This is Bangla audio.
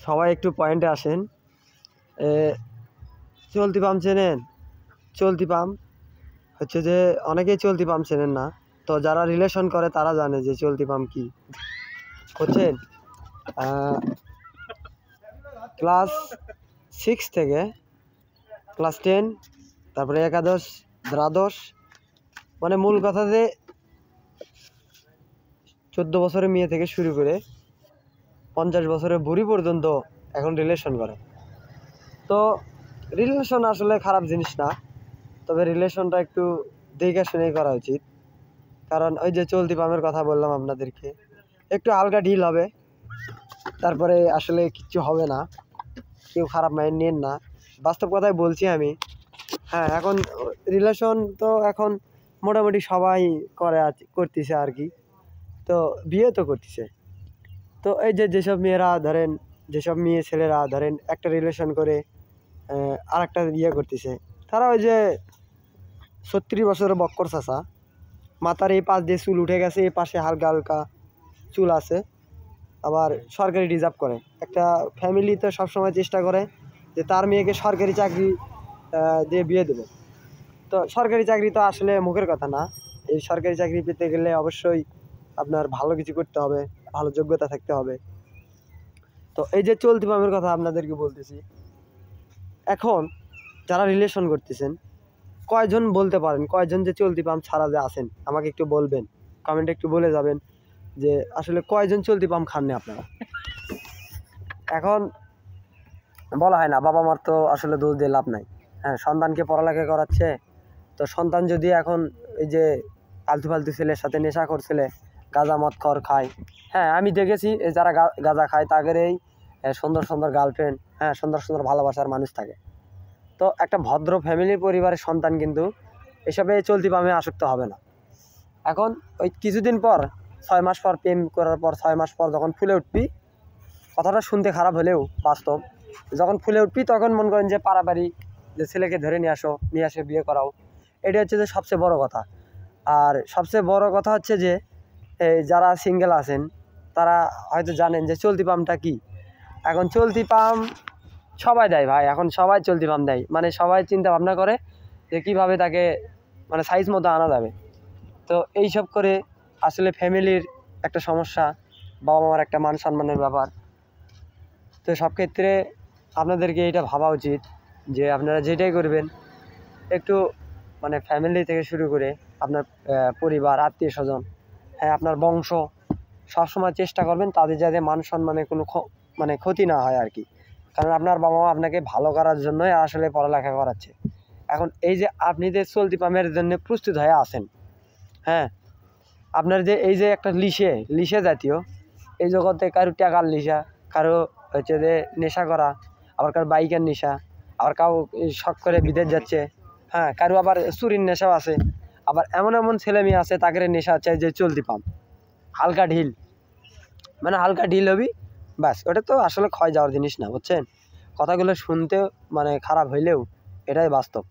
সবাই একটু পয়েন্টে আসেন। চলতি পাম্প চেনেন? চলতি পাম্প হচ্ছে যে অনেকেই চলতি পাম্প চেনেন না, তো যারা রিলেশন করে তারা জানে যে চলতি পাম্প কি। হচ্ছেন ক্লাস 6 থেকে ক্লাস 10, তারপরে একাদশ, দ্বাদশ, মানে মূল কথা যে 14 বছরের মেয়ে থেকে শুরু করে 50 বছরের বুড়ি পর্যন্ত এখন রিলেশন করে। তো রিলেশন আসলে খারাপ জিনিস না, তবে রিলেশনটা একটু দেখে শুনেই করা উচিত। কারণ ওই যে চলতি পাম্পের কথা বললাম আপনাদেরকে, একটু হালকা ঢিল হবে, তারপরে আসলে কিচ্ছু হবে না। কেউ খারাপ মাইন্ড নেন না, বাস্তব কথাই বলছি আমি। হ্যাঁ, এখন রিলেশন তো এখন মোটামুটি সবাই করতেছে আর কি, তো বিয়ে তো করতেছে। তো এই যে যেসব মেয়েরা ধরেন, যেসব মেয়ে ছেলেরা ধরেন একটা রিলেশন করে আর একটা বিয়ে করতেছে, তারা ওই যে 36 বছরের বক্কর চাষা, মাথার এই পাশ দিয়ে চুল উঠে গেছে, এই পাশে হালকা হালকা চুল আছে, আবার সরকারি রিজার্ভ করে। একটা ফ্যামিলি তো সবসময় চেষ্টা করে যে তার মেয়েকে সরকারি চাকরি দিয়ে বিয়ে দেবে। তো সরকারি চাকরি তো আসলে মুখের কথা না, এই সরকারি চাকরি পেতে গেলে অবশ্যই আপনার ভালো কিছু করতে হবে, ভালো যোগ্যতা থাকতে হবে। তো এই যে চলতি পাম্পের কথা আপনাদেরকে বলতেছি, এখন যারা রিলেশন করতেছেন কয়জন বলতে পারেন, কয়জন যে চলতি পাম্প ছাড়া যে আছেন, আমাকে একটু বলবেন, কমেন্টে একটু বলে যাবেন যে আসলে কয়জন চলতি পাম্প খাননি আপনারা। এখন বলা হয় না, বাবা মার তো আসলে দোষ দিয়ে লাভ নাই। হ্যাঁ, সন্তানকে পড়ালেখা করাচ্ছে, তো সন্তান যদি এখন এই যে ফালতু ফালতু ছেলের সাথে নেশা করছিলে, গাঁজা মদ খায়। হ্যাঁ, আমি দেখেছি যারা গাঁজা খায় তাদের এই সুন্দর সুন্দর গার্লফ্রেন্ড, হ্যাঁ, সুন্দর সুন্দর ভালোবাসার মানুষ থাকে। তো একটা ভদ্র ফ্যামিলির পরিবারের সন্তান কিন্তু এসবে চলতি পাম্পে আসক্ত হবে না। এখন ওই কিছুদিন পর 6 মাস পর প্রেম করার পর 6 মাস পর যখন ফুলে উঠবি, কথাটা শুনতে খারাপ হলেও বাস্তব, যখন ফুলে উঠবি তখন মনে করেন যে পাড়াবাড়ি যে ছেলেকে ধরে নিয়ে আসে বিয়ে করাও, এটা হচ্ছে যে সবচেয়ে বড় কথা। আর সবচেয়ে বড় কথা হচ্ছে যে এই যারা সিঙ্গেল আছেন তারা হয়তো জানেন যে চলতি পাম্পটা কি। এখন চলতি পাম্প সবাই দেয় ভাই, এখন সবাই চলতি পাম্প দেয়, মানে সবাই চিন্তা ভাবনা করে যে কীভাবে তাকে মানে সাইজ মতো আনা যাবে। তো এইসব করে আসলে ফ্যামিলির একটা সমস্যা, বাবা মার একটা মান সম্মানের ব্যাপার। তো সব ক্ষেত্রে আপনাদেরকে এটা ভাবা উচিত যে আপনারা যেটাই করবেন একটু মানে ফ্যামিলি থেকে শুরু করে আপনার পরিবার, আত্মীয় স্বজন, হ্যাঁ, আপনার বংশ, সবসময় চেষ্টা করবেন তাদের যাতে মান সম্মানে কোনো মানে ক্ষতি না হয় আর কি। কারণ আপনার বাবা মা আপনাকে ভালো করার জন্যই আসলে পড়ালেখা করাচ্ছে। এখন এই যে আপনি যে চলতি পাম্পের জন্য প্রস্তুত হয়ে আছেন, হ্যাঁ, আপনার যে এই যে একটা লিসে জাতীয় এই জগতে কারো টাকার লিসা, কারো হচ্ছে যে নেশা করা, আবার কারো বাইকের নেশা, আবার কাউ শখ করে বিদেশ যাচ্ছে, হ্যাঁ, কারো আবার চুরির নেশাও আছে, আবার এমন এমন ছেলে মেয়ে আছে তাদের নেশা হচ্ছে যে চলতি পাম্প, হালকা ঢিল, মানে হালকা ঢিল হবি ব্যাস। ওটা তো আসলে ক্ষয় যাওয়ার জিনিস না, বুঝছেন? কথাগুলো শুনতে মানে খারাপ হইলেও এটাই বাস্তব।